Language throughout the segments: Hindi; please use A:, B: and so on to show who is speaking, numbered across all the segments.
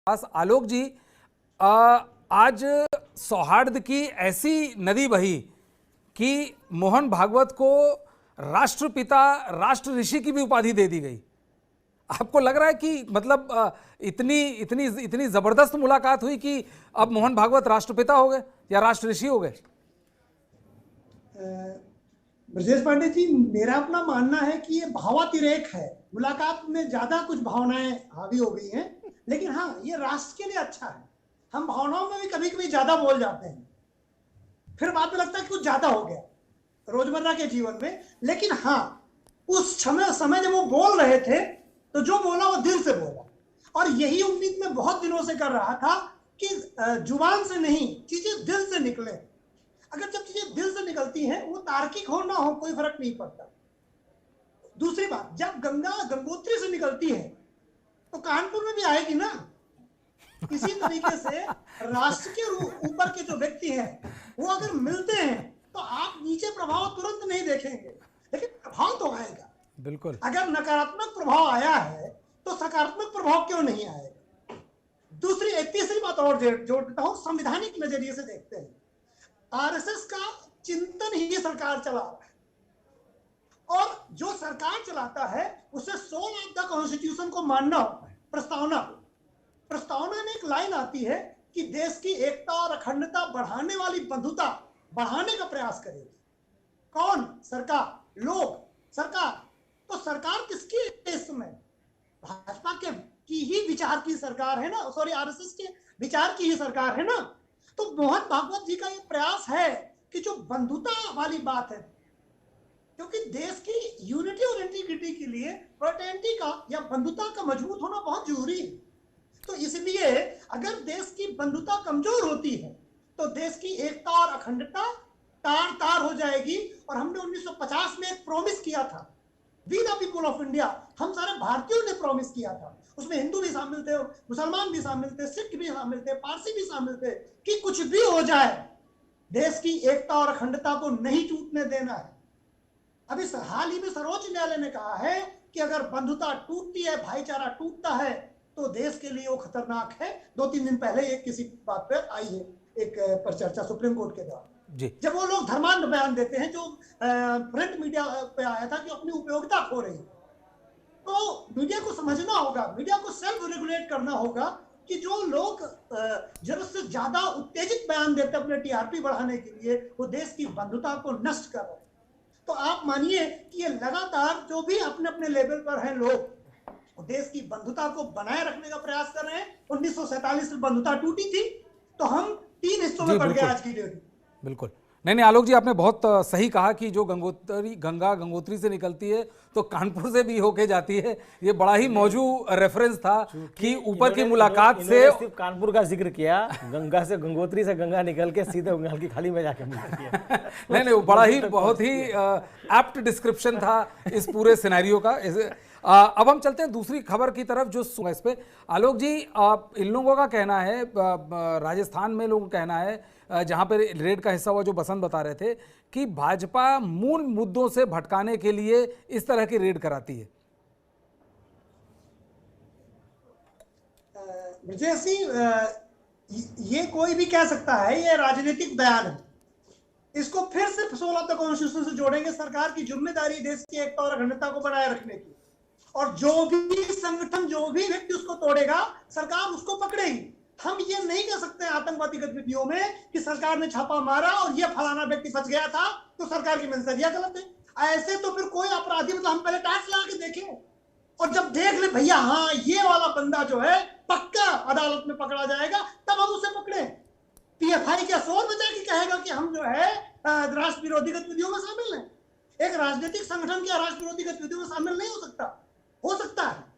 A: पास। आलोक जी, आज सौहार्द की ऐसी नदी बही कि मोहन भागवत को राष्ट्रपिता, राष्ट्र ऋषि की भी उपाधि दे दी गई। आपको लग रहा है कि मतलब इतनी इतनी इतनी जबरदस्त मुलाकात हुई कि अब मोहन भागवत राष्ट्रपिता हो गए या राष्ट्र ऋषि हो गए?
B: ब्रजेश पांडे जी, मेरा अपना मानना है कि ये भावातिरेक है। मुलाकात में ज्यादा कुछ भावनाएं हावी हो गई हैं, लेकिन हाँ, ये राष्ट्र के लिए अच्छा है। हम भावनाओं में भी कभी कभी ज्यादा बोल जाते हैं, फिर बाद में लगता है कि कुछ ज्यादा हो गया रोजमर्रा के जीवन में। लेकिन हाँ, उस समय जब वो बोल रहे थे तो जो बोला वो दिल से बोला, और यही उम्मीद मैं बहुत दिनों से कर रहा था कि जुबान से नहीं, चीजें दिल से निकले। अगर जब चीजें दिल से निकलती हैं, वो तार्किक हो ना हो कोई फर्क नहीं पड़ता। दूसरी बात, जब गंगा गंगोत्री से निकलती है तो कानपुर में भी आएगी ना। इसी तरीके से राष्ट्र के ऊपर के जो व्यक्ति हैं वो अगर मिलते हैं तो आप नीचे प्रभाव तुरंत नहीं देखेंगे, लेकिन प्रभाव तो आएगा।
A: बिल्कुल।
B: अगर नकारात्मक प्रभाव आया है तो सकारात्मक प्रभाव क्यों नहीं आएगा। दूसरी एक तीसरी बात और जोड़ देता हूं, संवैधानिक नजरिए से देखते हैं। आरएसएस का चिंतन ही सरकार चला रहा है, और जो सरकार चलाता है उसे सोल ऑफ द कॉन्स्टिट्यूशन को मानना होता है। प्रस्तावना में एक लाइन आती है कि देश की एकता और अखंडता बढ़ाने वाली बंधुता बढ़ाने का प्रयास करेगी। कौन? सरकार, लोग, सरकार। तो सरकार किसकी है इस समय? भाजपा के की ही विचार की सरकार है ना, सॉरी, आरएसएस के विचार की ही सरकार है ना। तो मोहन भागवत जी का ये प्रयास है कि जो बंधुता वाली बात है, क्योंकि देश की यूनिटी और इंटीग्रिटी के लिए फ्रेटर्निटी का या बंधुता का मजबूत होना बहुत जरूरी है। तो इसलिए अगर देश की बंधुता कमजोर होती है तो देश की एकता और अखंडता तार तार हो जाएगी। और हमने 1950 में एक प्रॉमिस किया था, we the people of India, हम सारे भारतीयों ने प्रॉमिस किया था। उसमें हिंदू भी शामिल थे, मुसलमान भी शामिल थे, सिख भी शामिल थे, पारसी भी शामिल थे, कि कुछ भी हो जाए देश की एकता और अखंडता को नहीं टूटने देना है। अभी हाल ही में सर्वोच्च न्यायालय ने कहा है कि अगर बंधुता टूटती है, भाईचारा टूटता है, तो देश के लिए वो खतरनाक है। 2-3 दिन पहले एक किसी बात पर आई है, एक पर चर्चा सुप्रीम कोर्ट के द्वारा, जब वो लोग धर्मांध बयान देते हैं, जो प्रिंट मीडिया पे आया था कि अपनी उपयोगिता खो रही है। तो मीडिया को समझना होगा, मीडिया को सेल्फ रेगुलेट करना होगा कि जो लोग जरूरत से ज्यादा उत्तेजित बयान देते हैं अपने टीआरपी बढ़ाने के लिए, वो देश की बंधुता को नष्ट कर रहे हैं। तो आप मानिए कि ये लगातार जो भी अपने अपने लेवल पर हैं लोग, देश की बंधुता को बनाए रखने का प्रयास कर रहे हैं। 1947 में बंधुता टूटी थी, तो हम 3 हिस्सों में बढ़ गए आज की डेट।
A: बिल्कुल। नहीं, आलोक जी, आपने बहुत सही कहा कि जो गंगा गंगोत्री से निकलती है तो कानपुर से भी होके जाती है। ये बड़ा ही मौजूद रेफरेंस था कि ऊपर की मुलाकात से
C: सिर्फ कानपुर का जिक्र किया, गंगा से गंगोत्री से गंगा निकल के सीधे बंगाल की खाड़ी में जाके मिलती है।
A: नहीं, बड़ा ही बहुत ही एप्ट डिस्क्रिप्शन था इस पूरे सिनेरियो का। अब हम चलते हैं दूसरी खबर की तरफ जो इस पे। आलोक जी, इन लोगों का कहना है, राजस्थान में लोगों का कहना है, जहां पर रेड का हिस्सा हुआ, जो बसंत बता रहे थे, कि भाजपा मूल मुद्दों से भटकाने के लिए इस तरह की रेड कराती है।
B: विजय सिंह, ये कोई भी कह सकता है ये राजनीतिक बयान है। इसको फिर से 16 ऑफ द कॉन्स्टिट्यूशन से जोड़ेंगे। सरकार की जिम्मेदारी देश की एकता और अखंडता को बनाए रखने की, और जो भी संगठन, जो भी व्यक्ति उसको तोड़ेगा, सरकार उसको पकड़ेगी। हम ये नहीं कह सकते आतंकवादी गतिविधियों में कि सरकार ने छापा मारा और ये फलाना व्यक्ति फंस गया था तो सरकार की मंशा गलत है। ऐसे तो फिर कोई अपराधी, मतलब हम पहले टैक्स लगा के देखें, और जब देख ले भैया हाँ ये वाला बंदा जो है पक्का अदालत में पकड़ा जाएगा, तब हम उसे पकड़े। पीएफआई क्या शोर बजा के कहेगा कि हम जो है राष्ट्र विरोधी गतिविधियों में शामिल हैं? एक राजनीतिक संगठन क्या राष्ट्र विरोधी गतिविधियों में शामिल नहीं हो सकता? हो सकता है।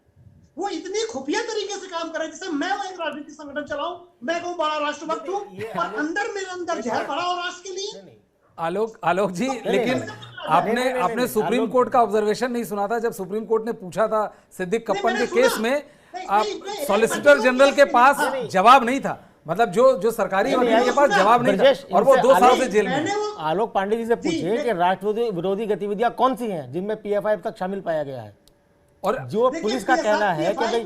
B: वो इतनी खुफिया तरीके से काम कर रहे हैं, जैसे मैं एक राजनीतिक संगठन चलाऊं, मैं कहूं बड़ा राष्ट्रभक्त हूं, और अंदर मेरे अंदर जहर भरा हो राष्ट्र के लिए।
A: आलोक जी, लेकिन आपने सुप्रीम कोर्ट का ऑब्जर्वेशन नहीं सुना था जब सुप्रीम कोर्ट ने पूछा था सिद्दीक कप्पन के केस में, सॉलिसिटर जनरल के पास जवाब नहीं था। मतलब जो सरकारी वकील के पास जवाब नहीं था, और वो 2 साल से जेल में।
C: आलोक पांडे जी से पूछिए कि राष्ट्र विरोधी गतिविधियां कौन सी हैं जिनमें पीएफआई अब तक शामिल पाया गया है। और जो पुलिस का कहना है कि भाई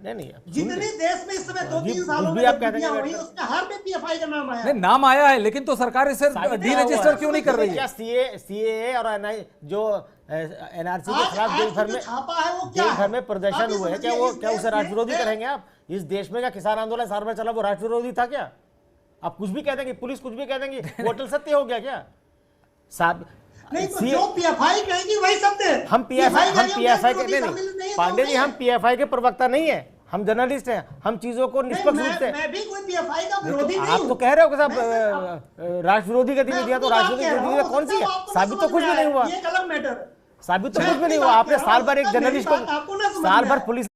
C: नहीं
B: जितने देश में इस समय
C: कुछ
B: 2-3
C: भी
B: सालों में
C: आप कहते
B: गतिविधियां
C: हैं
B: हुई, उसमें हर में पीएफआई का नाम आया।
A: नहीं, नाम आया है, लेकिन तो सरकार इसे
C: साबित
A: डी
C: क्या हुआ
A: रजिस्टर
C: है?
A: क्यों नहीं कर रही है?
C: क्या सीए और जो एनआरसी के
B: आज
C: खिलाफ देश भर
B: जो
C: में
B: छापा है वो क्या
C: देश
B: है?
C: भर में प्रदर्शन
B: आप ये
C: हुए हैं, क्या
B: समझिए,
C: वो
B: इस
C: क्या
B: देश
C: उसे
B: में
C: राष्ट्र विरोधी
B: एक-
C: करेंगे आप? इस देश में क्या किसान आंदोलन साल भर चला वो राष्ट्र विरोधी था क्या? आप कुछ भी कह देंगे, पुलिस कुछ भी कह देंगी, होटल सत्य हो गया क्या? साहब
B: नहीं तो जो पीएफआई कहेगी वही सत्य है।
C: हम पीएफआई के
B: नहीं,
C: नहीं पांडे जी, हम पीएफआई के प्रवक्ता नहीं है, हम जर्नलिस्ट हैं, हम चीजों को निष्पक्ष रूप से।
B: मैं भी कोई पीएफआई का विरोधी नहीं
C: आप
B: हूं।
C: तो कह रहे हो कि
B: मैं
C: साहब राष्ट्र विरोधी गतिविधियां, तो
B: मैं
C: राष्ट्र
B: अपनी
C: विरोधी
B: बात कह रहा
C: गतिविधियां
B: हूं,
C: कौन सी है?
B: आपको
C: साबित तो
B: समझ
C: कुछ
B: में
C: भी नहीं
B: आया,
C: हुआ,
B: ये एक अलग मैटर है।
C: साबित तो
B: मैं
C: कुछ भी
B: अपनी
C: नहीं हुआ।
B: बात
C: आपने
B: कह रहा
C: साल
B: हूं,
C: भर एक
B: तब मेरी
C: जर्नलिस्ट
B: बात आपको ना
C: को
B: समझ
C: साल
B: में
C: भर
B: आए।
C: पुलिस